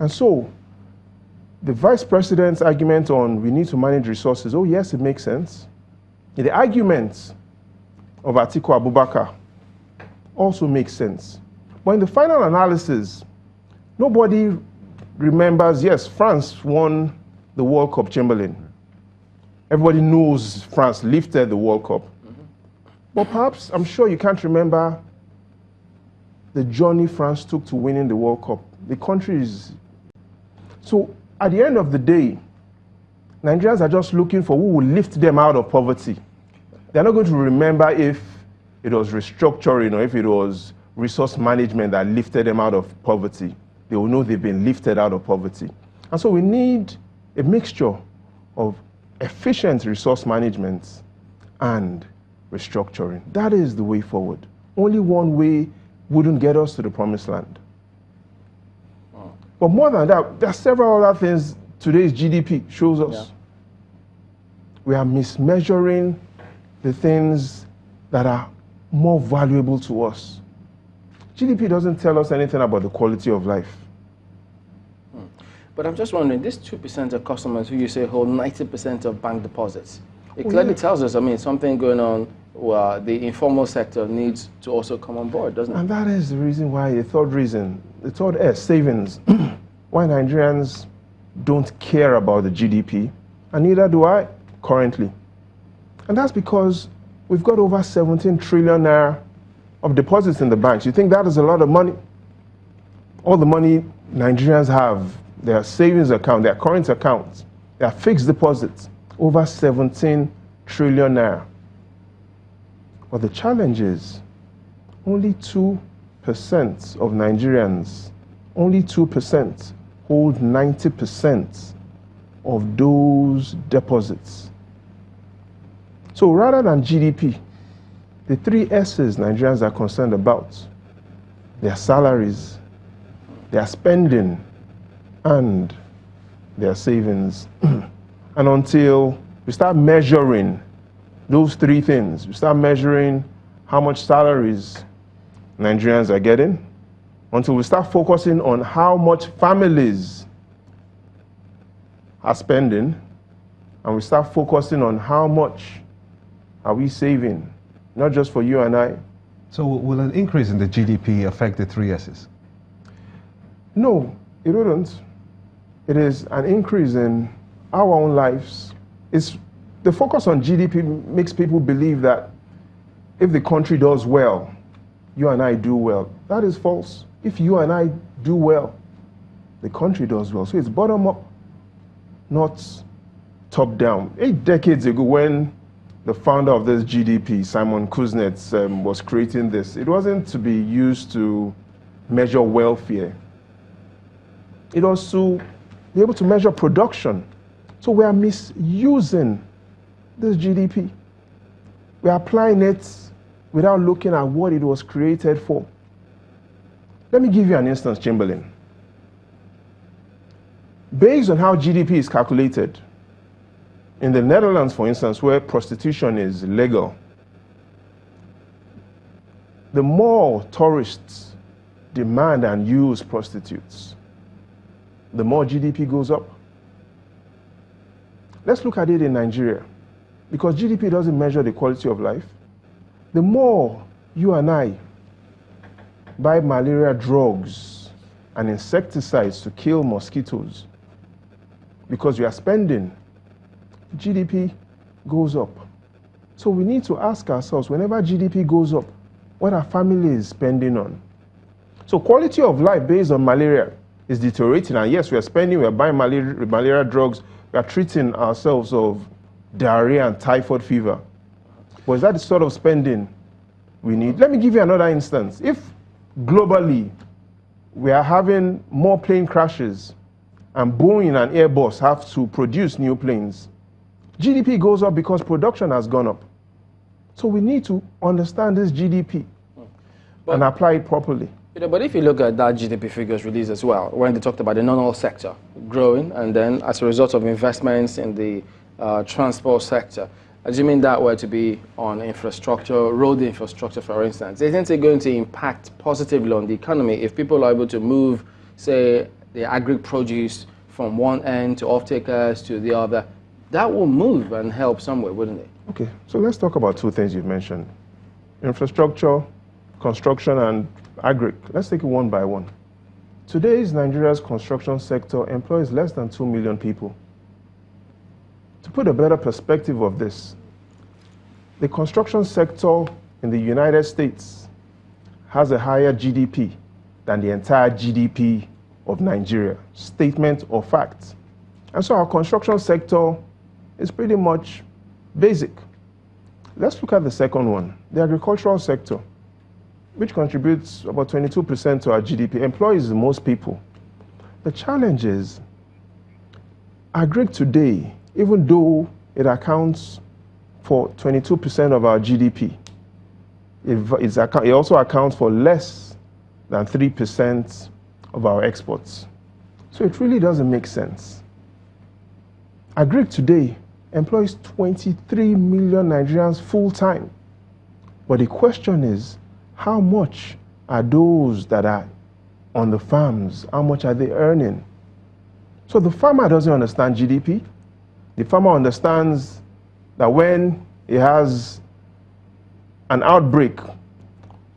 And so, the vice president's argument on we need to manage resources, oh yes, it makes sense. The argument of Atiku Abubakar also makes sense. But in the final analysis, nobody remembers, yes, France won the World Cup, Chamberlain. Everybody knows France lifted the World Cup. But perhaps, I'm sure you can't remember the journey France took to winning the World Cup. The country is... So, at the end of the day, Nigerians are just looking for who will lift them out of poverty. They're not going to remember if it was restructuring or if it was resource management that lifted them out of poverty. They will know they've been lifted out of poverty. And so we need a mixture of efficient resource management and restructuring. That is the way forward. Only one way wouldn't get us to the promised land. But more than that, there are several other things today's GDP shows us. Yeah. We are mismeasuring the things that are more valuable to us. GDP doesn't tell us anything about the quality of life. But I'm just wondering, this 2% of customers who you say hold 90% of bank deposits, it clearly tells us, I mean, something going on where the informal sector needs to also come on board, doesn't it? And that is the reason why, the third S, savings, why Nigerians don't care about the GDP, and neither do I currently. And that's because we've got over 17 trillion naira of deposits in the banks. You think that is a lot of money? All the money Nigerians have, their savings account, their current accounts, their fixed deposits, over 17 trillion naira. But the challenge is only 2% of Nigerians, only 2% hold 90% of those deposits. So rather than GDP, the 3 S's Nigerians are concerned about, their salaries, their spending, and their savings. And until we start measuring those 3 things, we start measuring how much salaries Nigerians are getting, until we start focusing on how much families are spending, and we start focusing on how much are we saving, not just for you and I. So will an increase in the GDP affect the 3 S's? No, it wouldn't. It is an increase in our own lives. The focus on GDP makes people believe that if the country does well, you and I do well. That is false. If you and I do well, the country does well. So it's bottom up, not top down. 8 decades ago, when the founder of this GDP, Simon Kuznets, was creating this, it wasn't to be used to measure welfare. It was to be able to measure production. So we are misusing this GDP. We are applying it without looking at what it was created for. Let me give you an instance, Chamberlain. Based on how GDP is calculated, in the Netherlands, for instance, where prostitution is legal, the more tourists demand and use prostitutes, the more GDP goes up. Let's look at it in Nigeria, because GDP doesn't measure the quality of life. The more you and I buy malaria drugs and insecticides to kill mosquitoes, because we are spending, GDP goes up. So we need to ask ourselves, whenever GDP goes up, what are families spending on? So quality of life based on malaria is deteriorating, and yes, we are spending, we are buying malaria drugs, we are treating ourselves of diarrhea and typhoid fever. But is that the sort of spending we need? Let me give you another instance. If globally we are having more plane crashes and Boeing and Airbus have to produce new planes, GDP goes up because production has gone up. So we need to understand this GDP and apply it properly. But if you look at that GDP figures released as well, when they talked about the non-oil sector growing, and then as a result of investments in the transport sector, assuming that were to be on infrastructure, road infrastructure, for instance, isn't it going to impact positively on the economy if people are able to move, say, the agri-produce from one end to off-takers to the other, that will move and help somewhere, wouldn't it? Okay, so let's talk about two things you've mentioned. Infrastructure, construction, and agri. Let's take it one by one. Today's Nigeria's construction sector employs less than 2 million people. To put a better perspective of this, the construction sector in the United States has a higher GDP than the entire GDP of Nigeria. Statement or fact. And so our construction sector is pretty much basic. Let's look at the second one, the agricultural sector, which contributes about 22% to our GDP, employs most people. The challenge is, agri today, even though it accounts for 22% of our GDP, it also accounts for less than 3% of our exports. So it really doesn't make sense. Agri today employs 23 million Nigerians full-time. But the question is, how much are those that are on the farms, how much are they earning? So the farmer doesn't understand GDP. The farmer understands that when he has an outbreak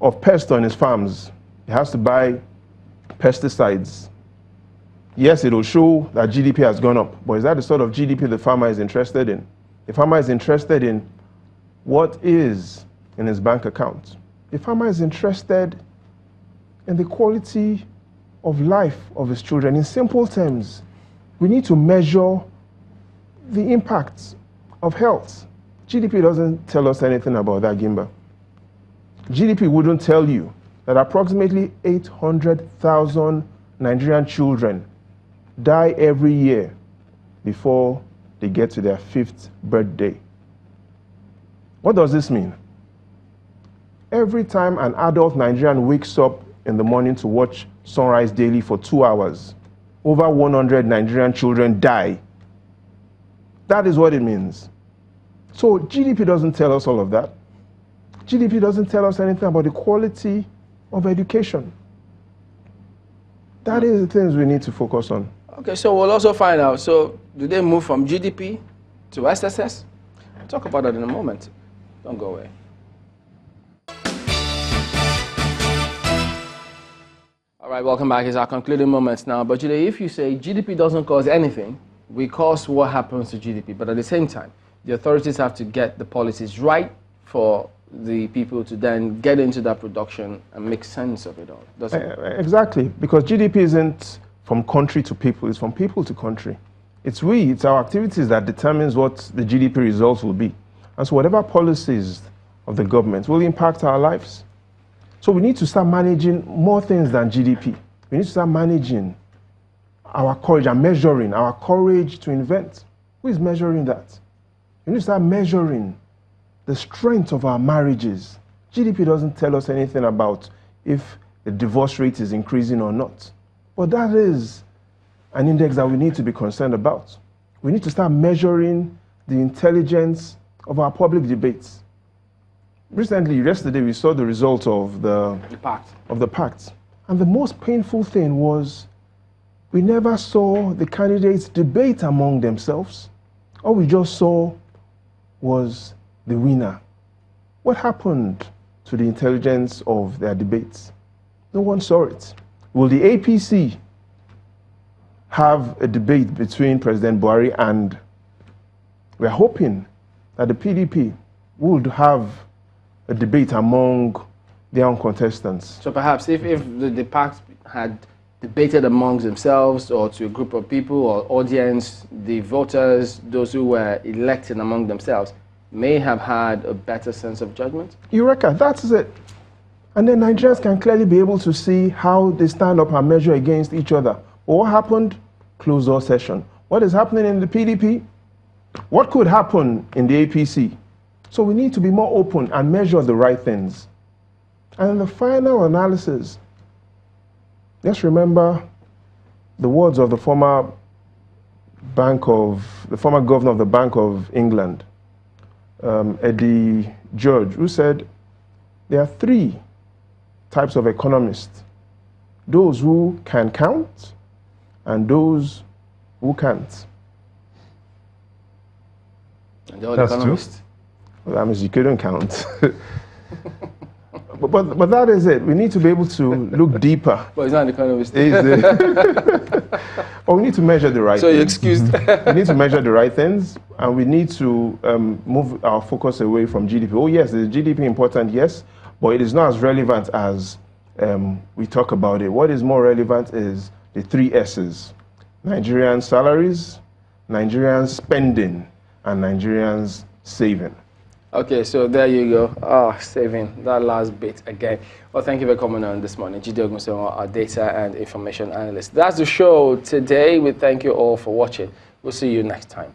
of pest on his farms, he has to buy pesticides. Yes, it will show that GDP has gone up, but is that the sort of GDP the farmer is interested in? The farmer is interested in what is in his bank account. The farmer is interested in the quality of life of his children. In simple terms, we need to measure the impacts of health. GDP doesn't tell us anything about that, Gimba. GDP wouldn't tell you that approximately 800,000 Nigerian children die every year before they get to their 5th birthday. What does this mean? Every time an adult Nigerian wakes up in the morning to watch sunrise daily for 2 hours, over 100 Nigerian children die. That is what it means. So GDP doesn't tell us all of that. GDP doesn't tell us anything about the quality of education. That is the things we need to focus on. Okay, so we'll also find out, so do they move from GDP to SSS? We'll talk about that in a moment. Don't go away. All right, welcome back. It's our concluding moments now. But today, if you say GDP doesn't cause anything, we cause what happens to GDP. But at the same time, the authorities have to get the policies right for the people to then get into that production and make sense of it all, doesn't it? Exactly, because GDP isn't from country to people, it's from people to country. It's our activities that determines what the GDP results will be. And so whatever policies of the government will impact our lives. So we need to start managing more things than GDP. We need to start managing our courage and measuring our courage to invent. Who is measuring that? We need to start measuring the strength of our marriages. GDP doesn't tell us anything about if the divorce rate is increasing or not. But that is an index that we need to be concerned about. We need to start measuring the intelligence of our public debates. Recently, yesterday, we saw the result of the pact. And the most painful thing was we never saw the candidates debate among themselves. All we just saw was the winner. What happened to the intelligence of their debates? No one saw it. Will the APC have a debate between President Buhari and we're hoping that the PDP would have a debate among their own contestants. So perhaps if the pact had debated amongst themselves or to a group of people or audience, the voters, those who were elected among themselves, may have had a better sense of judgment? Eureka, that's it. And then Nigerians can clearly be able to see how they stand up and measure against each other. But what happened? Closed door session. What is happening in the PDP? What could happen in the APC? So we need to be more open and measure the right things. And in the final analysis, let's remember the words of the former governor of the Bank of England, Eddie George, who said there are 3 types of economists: those who can count, and those who can't. And the That's economists. Well, that means you couldn't count. but that is it. We need to be able to look deeper. But he's not an economist. But we need to measure the right So you're things. excused. We need to measure the right things, and we need to move our focus away from GDP. Oh yes, is GDP important? Yes, but it is not as relevant as we talk about it. What is more relevant is the 3 S's: Nigerian salaries, Nigerian spending, and Nigerians saving. Okay, so there you go. Saving that last bit again. Well, thank you for coming on this morning. GD Ogunsanwo, our data and information analyst. That's the show today. We thank you all for watching. We'll see you next time.